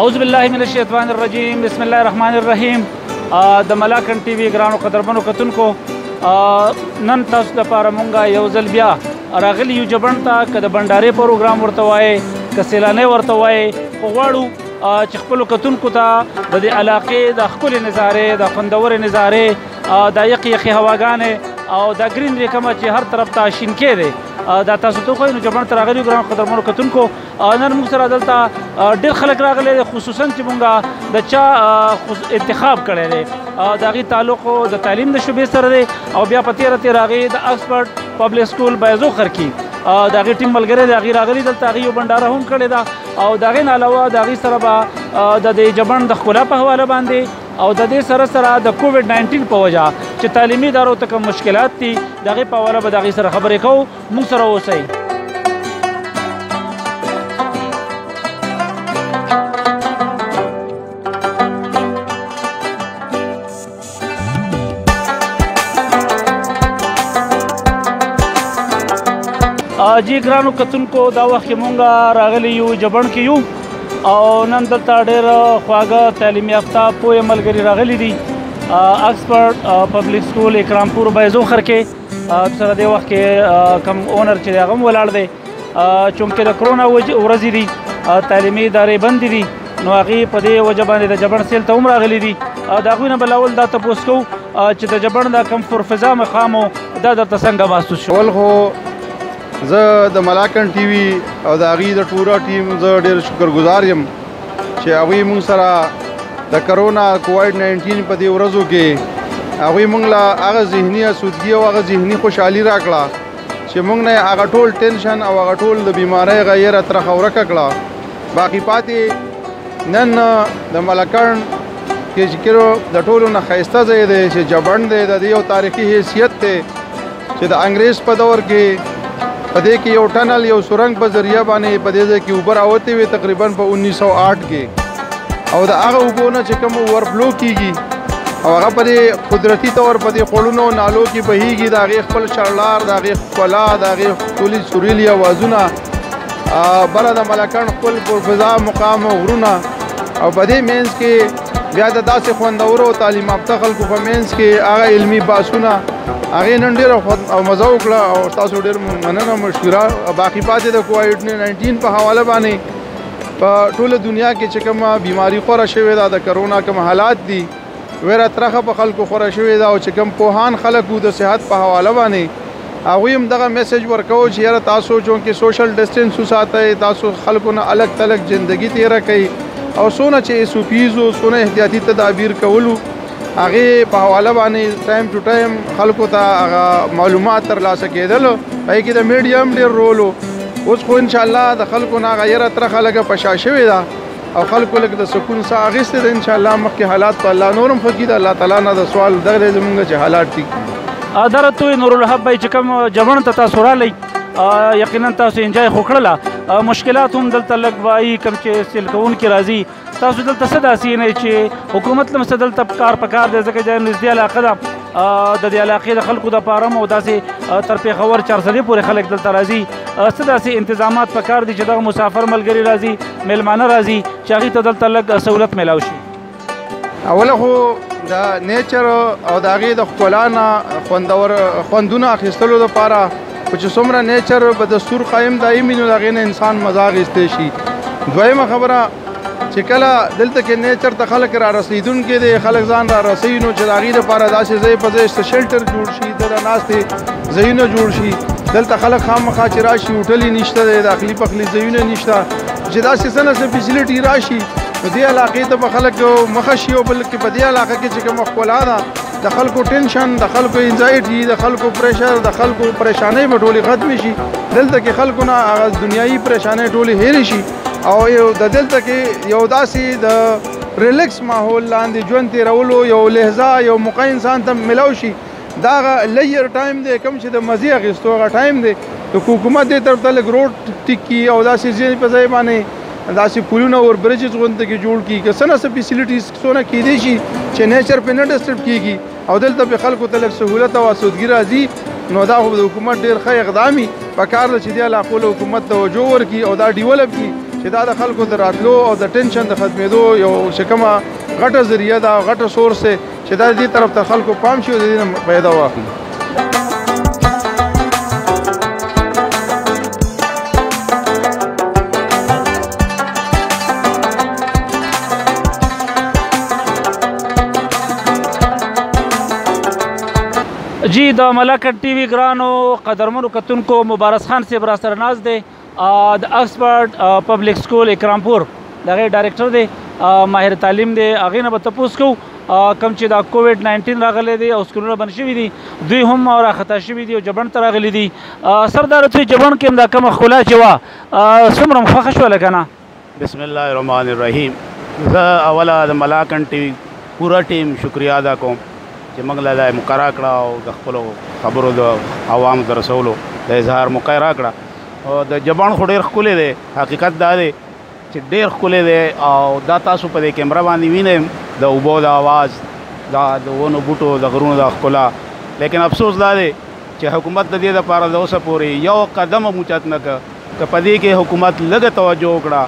اعوذ بالله من الشیطان الرجیم بسم الله الرحمن الرحیم. د ملاکن ټي وي ګرانو قدرمنو کتونکو، نن تاسو لپاره مونږه یو ځل بیا راغلي یو جبڼ ته، که د بنډارې پروګرام ورته وایې که سیلانی ورته وایې، خو غواړو چې خپلو کتونکو ته د دې علاقې د ښکلې نظارې، د خوندورې نظارې، د یخې یخې هواګانې او د ګرینري کومه چې هر طرف ته شینکې دی، دا تاسو ته وښایو. نو جبڼ ته راغلي یو ګرانو قدرمنو کتونکو، نن موږ سره دلته ډېر خلک راغلی دی، خصوصا چې مونږ د چا انتخاب کړی دی د هغې تعلق د تعلیم د شعبې سره دی، او بیا په تېره تېره هغې د آکسفورډ پبلک سکول بایزوخر کې د هغې ټیم ملګری دی، هغې راغلي دلته، هغې یو بنډاره هم کړې ده، او د هغې نه علاوه د هغې سره به د دې جبڼ د ښکلا په حواله باندې او د دې سره سره د کووډ 19 په وجه چې تعلیمي ادارو ته کوم مشکلات دي د هغې په حواله به د هغې سره خبرې کوو. موږ سره اوسئ. جی ګرانو کتونکو، دا وخت کې مونږ راغلي یو جبڼ کې یو، او نن دلته ډېر خواږه تعلیم یافته پوهه ملګري راغلي دي آکسفورډ پبلک سکول اکرامپور بایزوخر کې. سره دې وخت کې کوم اونر چې دی هغه هم ولاړ دی، چونکې د کرونا ورځې دي، تعلیمي ادارې بندې دي، نو هغې په دې وجه باندې د جبڼ سیل ته هم راغلي دي. د هغوی نه به اول دا تپوس کوو چې د جبڼ دا کوم پرفضا مقام و دا درته څنګه محسوس شو؟ اول خو زه د ملاکن ټي وي او د هغې د ټوره ټیم زه ډېر شکرګزار یم چې هغوی موږ سره د کرونا کووډ 19 په دې ورځو کې هغوی موږ له هغه ذهني اسودګي او هغه ذهني خوشحالي راکړه چې موږ نه هغه ټول ټینشن او هغه ټول د بیمارۍ غیره ترخه ورکه کړه. باقي پاتې نن د ملاکن کې چې د ټولو نه ښایسته ځای دی چې جبڼ دی، د دې یو تاریخي حیثیت دی چې د انګریز په دور کې په دې کې یو ټنل، یو سرنګ په ذریعه باندې په دې ځای کې اوبه راوتې وې تقریبا په 1908 کې، او د هغه اوبو نه چې کوم اورفلو کېږي او هغه په دې قدرتي طور په دې خوړونو نالو کې بهیږي، د هغې خپل شرلار، د هغې ښکلا، د هغې ښکلي سوریلي اوازونه، بله د ملاکن خپل پرفضا مقام غرونه، او په دې منځ کې بیا د داسې خوندورو تعلیم یافته خلکو په منځ کې هغه علمي بحثونه، هغې نن ډېره مزه وکړه او تاسو ډېر مننه مشکوره. باقي پاتې د کووډ 19 په حواله باندې په ټوله دنیا کې چې کومه بیماري خوره شوې ده، د کرونا کوم حالات دي، ویره ترخه په خلکو خوره شوې ده، او چې کوم پوهان خلک د صحت په حواله باندې هغوی هم دغه میسج ورکوو چې یاره تاسو چونکې سوشل ډسټنس وساتئ، تاسو خلکو نه الګ تلګ زندګي تېره کوئ، او څونه چې SOPs و څونه احتیاطي تدابیر کولو هغې په حواله باندې ټایم ټو ټایم خلکو ته هغه معلومات ترلاسه کېدلو، هغې کې د میډیا هم ډېر رول و. اوس خو انشاءالله د خلکو نه هغه یره ترخه لږه په شا شوې ده او خلکو لږ د سکون ساه اخیستې ده. انشاءالله مخکې حالات په الله نور هم ښه کړي. د الله تعالی نه د سوال دغه دی زمونږ چې حالات ټیک کړي. دا راته وایي نورالحق بھائی چې کوم جبڼ ته تاسو رالی، یقینا تاسو انجوای خو کړله، مشکلات هم دلته لږ وایي کوم چې سیل کوونکي راځي، تاسو دلته څه داسې نه چې حکومت له څه دلته کار په کار دی، ځکه چې نږدې علاقه ده، د دې علاقې د خلکو دپاره هم او داسې تر پېښور 400 پورې خلک دلته راځي، څه داسې انتظامات په کار دي چې دغه مسافر ملګري راځي، میلمانه راځي، چې هغې ته دلته لږ سهولت میلاو شي؟ اوله خو د نیچر او د هغې د ښکلا نه خوندونه اخیستلو دپاره خو چې څومره نیچر به دستور قایم دایمي نو د هغې نه انسان مزه اخیستی شي. دویمه خبره چې کله دلته کې نیچر ته خلک را رسېدونکي دي، خلک ځان را رسوي، نو چې د هغې دپاره داسې ځای په ځای شیلټر جوړ شي، دلته ناستې ځایونه جوړ شي، دلته خلک خامخا چې راشي هوټل یې نشته دی، داخلي پخلي ځایونه نشته، چې داسې څه نه څه فیسیلیټي راشي نو دې علاقې ته به خلک مخه شي، او بلکې په دې علاقه کې چې کومه ښکلا ده، د خلکو ټینشن، د خلکو انزایټي، د خلکو پریشر، د خلکو پریشانۍ به ټولې ختمې شي. دلته کې خلکو نه هغه دنیایي پریشانۍ ټولې هېرې شي، او د دلته کې یو داسې د ریلیکس ماحول لاندې ژوند تېرولو یو لحظه، یو موقع انسان ته ملاو شي. دا هغه لیر ټایم دی کوم چې د مزې اخیستو هغه ټایم دی. د حکومت دې طرف ته لږ روډ ټیک کړي او داسې ځینې په ځای باندې داسې پلونه اور بریجز غونډه کې جوړ کړي، که څه نه څه فیسیلیټیز څونه کېدی شي چې نیچر پې نه ډسټرب کېږي او دلته پې خلکو ته لږ سهولت او اسودګي راځي، نو دا خو د حکومت ډېر ښه اقدام وي. پکار ده چې دې علاقو له حکومت توجه ورکړي او دا ډیولپ کړي چې دا د خلکو د راتلو او د ټینشن د ختمېدو یو چې کومه غټه ذریعه ده غټه سورس دی چې دا دې طرف ته خلکو پام شي او د دې نه فایده واخلي. جی د ملاکنډ ټي وي ګرانو قدرمنو کتونکو مبارز خان صاحب را سره ناست دی د آکسفورډ پبلک سکول اکرامپور د هغې ډایرکټر دی ماهر تعلیم دی هغې نه به تپوس کوو کوم چې دا کووډ 19 راغلی دی او سکولونه بند شوي دي دوی هم راخطا شوي دي او جبڼ ته راغلي دي. سردار ته جبڼ کې هم دا کومه ښکلا چې وه څومره مو خوښه شوله که نه؟ بسم الله الرحمن الرحیم. زه اوله د ملاکنډ ټي وي پوره ټیم شکریه ادا کوم چې موږ له مقرره کړه او د خپلو خبرو د عوامو ته رسولو د اظهار موقع راکړه. او د جبڼ خو ډېر ښکلی دی، حقیقت دا دی چې ډېر ښکلی دی او دا تاسو په دې کیمره باندې وینئ د اوبو د آواز دا د ونو بوټو د غرونو د ښکلا. لیکن افسوس دا دی چې حکومت د دې دپاره د اوسه پورې یو قدم هم اوچت نه کړه که په دې کې حکومت لږه توجه وکړه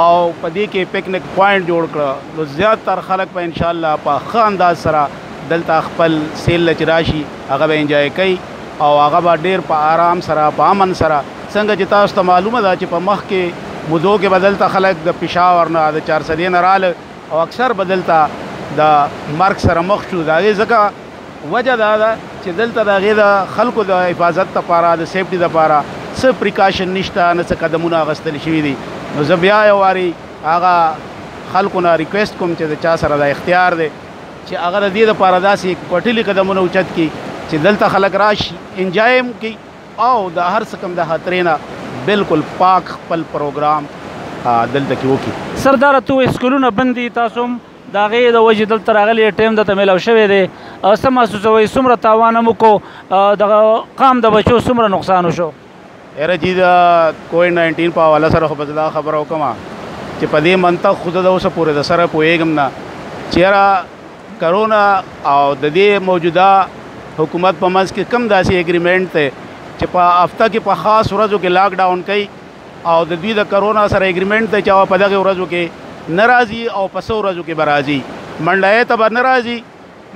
او په دې کې پکنیک پوینټ جوړ کړه نو زیاتر خلک په انشاءالله په ښه انداز سره دلته خپل سیل چې راشي هغه به انجوای کوي او هغه به ډېر په آرام سره په امن سره څنګه چې تاسو ته معلومه ده چې په مخکې مودو کې به دلته خلک د پېښور نه د چارسدې نه راله او اکثر به دلته د مرګ سره مخ شو. د هغې ځکه وجه دا ده چې دلته د هغې د خلکو د حفاظت دپاره د سیفټي دپاره څه پریکاشن نشته نه څه قدمونه اخیستل شوي دي. نو زه بیا یو وارې هغه خلکو نه ریکویسټ کوم چې د چا سره د اختیار دی چې هغه د دې دپاره داسې پټلي قدمونه اوچت کړي چې دلته خلک راشي انجوای هم کړي او د هر څه کوم د خطرې نه بالکل پاک خپل پروګرام دلته کې وکړي. سرداره ته وایي سکولونه بند دي، تاسو هم د هغې د وجې دلته راغلي ټایم درته میلاو شوی دی، څه محسوسوئ؟ څومره تاوان هم وکړو، دغه قام د بچو څومره نقصان وشو؟ یاره جي د کووډ 19 په حواله سره خو به زه دا خبره وکړم چې په دې منطق خو زه د اوسه پورې د سره پوهېږم نه چې یاره کرونا او د دې موجوده حکومت په منځ کې کم داسې اګریمنټ دی چې په هفته کې په خاص ورځو کې لاک ډاون کوي او د دوی د کرونا سره اګریمنټ دی چې هغه په دغې ورځو کې نه راځي او په څو ورځو کې به راځي. منډیې ته به نه راځي،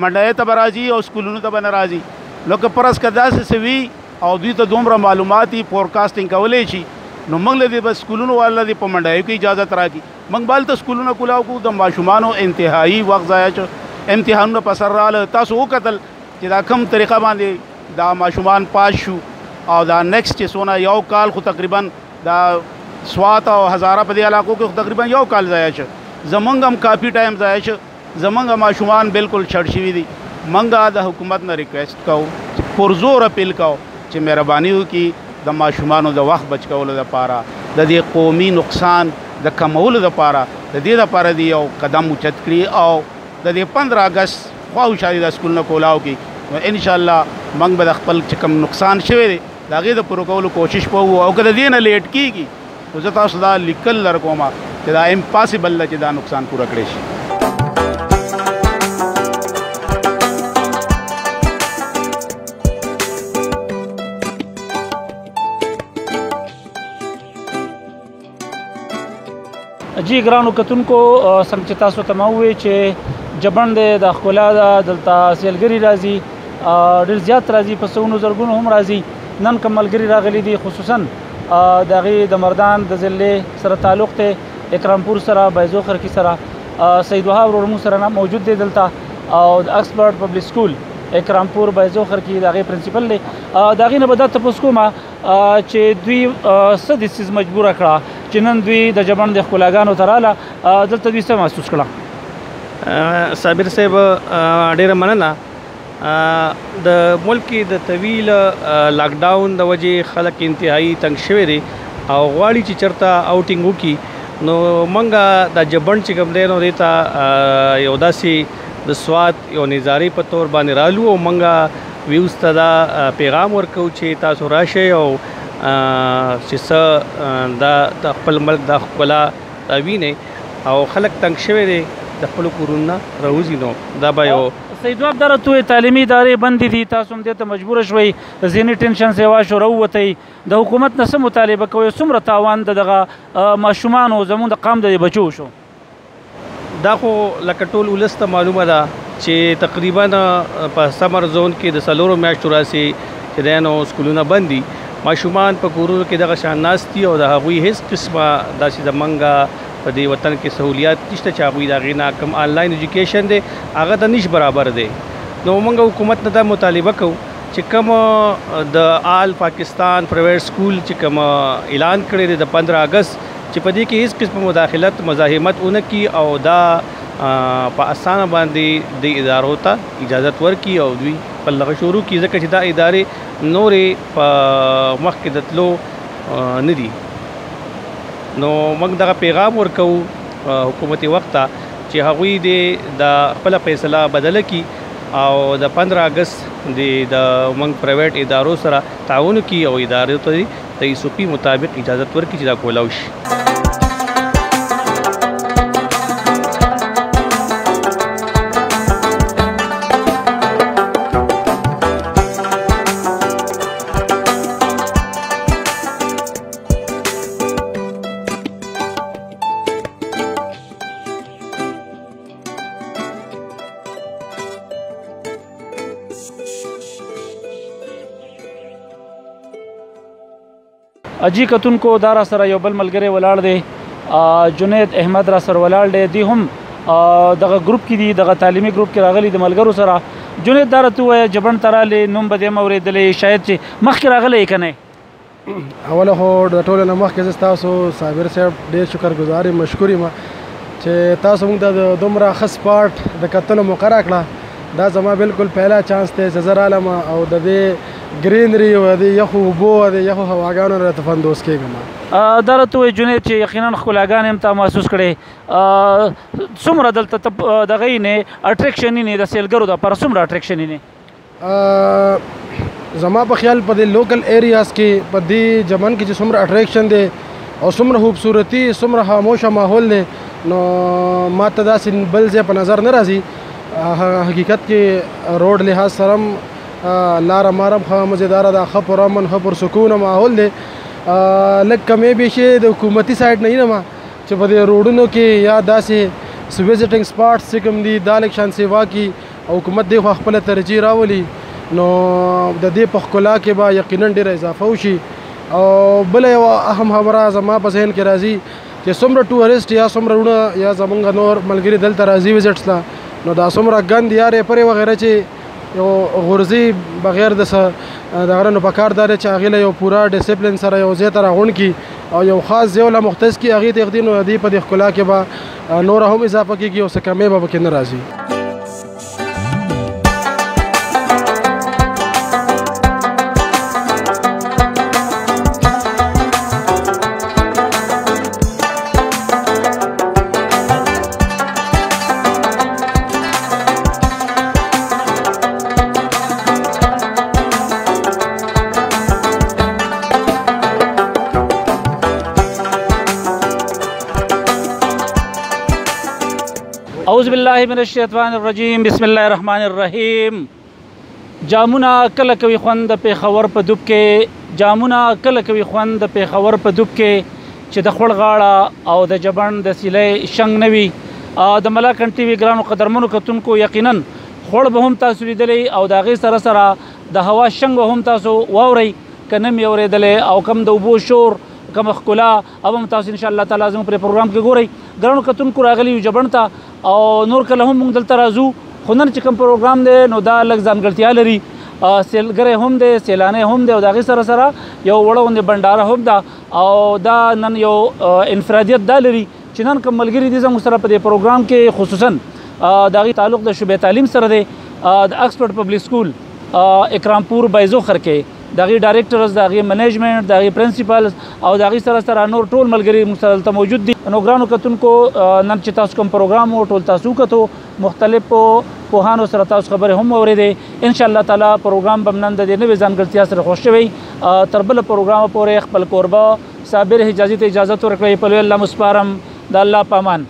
منډیې ته به راځي او سکولونو ته به نه راځي. لکه فرض که داسې څه وي او دوی ته دومره معلوماتي فورکاسټینګ کولی شي نو موږ له دې به سکولونو والا دې په منډیو کې اجازت راکړي. موږ به هلته سکولونه کولاو کړو، د ماشومانو انتهایي وخت ضایع شو، امتحانونه په سر راغله. تاسو وکتل چې دا کم طریقه باندې دا ماشومان پاس شو او دا نیکسټ چې څونه یو کال خو تقریبا دا سوات او هزاره په دې علاقو کې تقریبا یو کال ضایع شو. زمونږ هم کافي ټایم ضایع شو، زمونږ ماشومان بالکل شړ شوي دي. موږ د حکومت نه ریکویسټ کوو، پرزور اپیل کوو چې مهرباني وکړي د ماشومانو د وخت بچ کولو دپاره د دې قومي نقصان د کمولو دپاره د دې دپاره دې یو قدم اوچت کړي او د دې 15 اګست خواهشاتي د سکولونه کولاو کړي. نو انشاءالله موږ به د خپل چې کوم نقصان شوی دی د هغې د پوره کولو کوشش کوو او که د دې نه لیټ کېږي نو زه تاسو دا لیکل درکوم چې دا امپاسبل ده چې دا نقصان پوره کړی شي. جی ګرانو کتونکو څنګه چې تاسو ته ما ووایي چې جبڼ دی د ښکلا ده، دلته سیلګري راځي، ډېر زیات راځي، په سونو زرګونو هم راځي. نن کوم ملګري راغلي دي خصوصا د هغې د مردان د ضلعې سره تعلق دی، اکرامپور سره، بایزو خرکي سره. سید وهاب ورور موږ سره موجود دی دلته او د آکسفورډ پبلک سکول اکرامپور بایزو خرکي د هغې پرنسپل دی. د هغې نه به دا تپوس کوم چې دوی څه دې څیز مجبوره کړه چې نن دوی د جبڼ د ښکلاګانو ته راله، دلته دوی څه محسوس کړه؟ صابر صاحب ډیره مننه. د ملک د طویل لاکډاون د وجې خلک انتهایی تنګ شوي دي او غواړي چې چېرته آوټینګ وکړي. نو موږ د جبڼ چې کوم دی نو دې ته یو داسې د سوات یو نظارې په طور باندې رالو او موږ ویوز ته دا پیغام ورکوو چې تاسو راشئ او چې څه د خپل ملک د ښکلا وینئ او خلک تنګ شوي دي د خپلو کورونو نه راوځي. نو دا به یو سیدواب دره توې تعلیمي ادارې بندې دي، تاسو هم دې ته مجبوره شوئ، ذهني ټینشن سیوا شو راووتئ، د حکومت نه څه مطالبه کوئ؟ څومره تاوان د دغه ماشومانو زموږ د قام د بچو شو؟ دا خو لکه ټول ولس ته معلومه ده چې تقریبا په سمر زون کې د 4 میاشتو راسې چې دی نو سکولونه بند دي، ماشومان په کورونو کې دغه شان ناست دي او د هغوی هېڅ قسمه داسې زمونږ په دې وطن کې سهولیات نشته چې هغوی د هغې نه کوم آنلاین ایجوکیشن دی هغه ته نش برابر دی. نو موږ حکومت نه دا مطالبه کوو چې کوم د آل پاکستان پرایویټ سکول چې کوم اعلان کړی دی د 15 اگست چې په دې کې هیڅ قسم مداخلت مزاحمت ونه کړي او دا په اسانه باندې د ادارو ته اجازت ورکړي او دوی په لغه شروع کړي، ځکه چې دا ادارې نورې په مخکې د تلو نه دي. نو موږ دغه پیغام ورکوو حکومت وخت ته چې هغوی د خپله فیصله بدله کړي او د 15 اگست د موږ پرایویټ ادارو سره تعاون کړي او ادارو ته د ایسوپي مطابق اجازت ورکړي چې دا کولاو شي. اجي کتونکو دا را سره یو بل ملګری ولاړ دی، جنید احمد را سره ولاړ دی، دی هم دغه ګروپ کې دي، دغه تعلیمي ګروپ کې راغلي د ملګرو سره. جنید دا راته ووایه جبن ته رالې نوم به دې هم اورېدلی شاید چې مخکې راغلی یې که نه؟ اوله خو د ټولو نه مخکې زه ستاسو صابر صاحب ډېر شکرګزار یم، مشکور یم چې تاسو موږ ته د دومره ښه سپاټ د کتلو موقع راکړه. دا زما بالکل پهلا چانس دی چې زه رالم او د دې ګرینري او د یخو اوبو او د یخو هواګانو نه تفندوس کېږم. دا راته ووایي جنید چې یقینا ښکلاګانې هم تا محسوس کړې، څومره دلته دغه یې نه اټریکشن یې نه د سیلګرو دپاره څومره اټریکشن یې نه؟ زما په خیال په دې لوکل ایریاز کې په دې جمن کې چې څومره اټریکشن دی او څومره خوبصورتي څومره خاموشه ماحول دی، نو ما ته داسې بل ځای په نظر نه راځي. حقیقت کې روډ لحاظ سره لاره مارم ښه مزیداره ده، ښه پر امن ښه پر سکونه ماحول دی. لږ کمې بیشې د حکومتي سایډ نه یم چې په دې روډونو کې یا داسې وزټنګ سپاټس چې کوم دي دا لږ شان سیوا کړي او حکومت دې خو خپله ترجیح راولي، نو د دې په ښکلا کې به یقینا ډېره اضافه وشي. او بله یوه اهم خبره زما په ذهن کې راځي چې څومره ټورسټ یا څومره وروڼه یا زمونږ نور ملګري دلته راځي وزټس ته، نو دا څومره ګند یا ریپرې وغیره چې یو غورځي بغیر د څه دغه نو پکار دا دی چې هغې له یو پوره ډسپلین سره یو ځای ته راغونډ کړي او یو خاص ځای له مختص کړي، هغې ته یې نو دې په دې ښکلا کې به نوره هم اضافه کېږي او څه کمې به پکې نه راځي. اعوذ باللہ من الشیطان الرجیم، بسم اللہ الرحمن الرحیم. جامونه کله کوي خوند د پیښور په دوب کې، جامونه کله کوي خوند د پیښور په دوب کې چې د خوړ غاړه او د جبن د سیلې شنګ نه وي. د ملاکن ټي وي ګرانو قدرمنو کتونکو یقینا خوړ به هم تاسو لیدلی او د هغې سره سره د هوا شنګ هم تاسو واورئ که نه مې اورېدلی او کم د اوبو شور کم ښکلا او هم تاسو انشاءالله تعالی زموږ پرې پروګرام کې ګورئ. ګرانو کتونکو راغلي یو جبن ته او نور کله هم موږ دلته راځو، خو نن چې کوم پروګرام دی نو دا لږ ځانګړتیا لري، سیلګری هم دی، سیلانی هم دی او د هغې سره سره یو وړه غوندې بنډاره هم ده او دا نن یو انفرادیت دا لري چې نن کوم ملګري دي زموږ سره په دې پروګرام کې خصوصا د هغې تعلق د شعبې تعلیم سره دی، د اکسفورډ پبلک سکول اکرامپور بایزوخر کې د هغې ډایرکټرز، د هغې منیجمنټ، د هغې پرنسپلز او د هغې سره سره نور ټول ملګري موږ سره دلته موجود دي. نو ګرانو کتونکو نن چې تاسو کوم پروګرام و ټول تاسو وکتو، مختلفو پوهانو سره تاسو خبرې هم واورېدې. انشاءالله تعالی پروګرام به نن د دې نوې ځانګړتیا سره خوښ شوی. تر بله پروګرامه پورې خپل کوربه صابر حجازي ته اجازت ورکړئ. په لوی الله مسپارم، د الله په امان.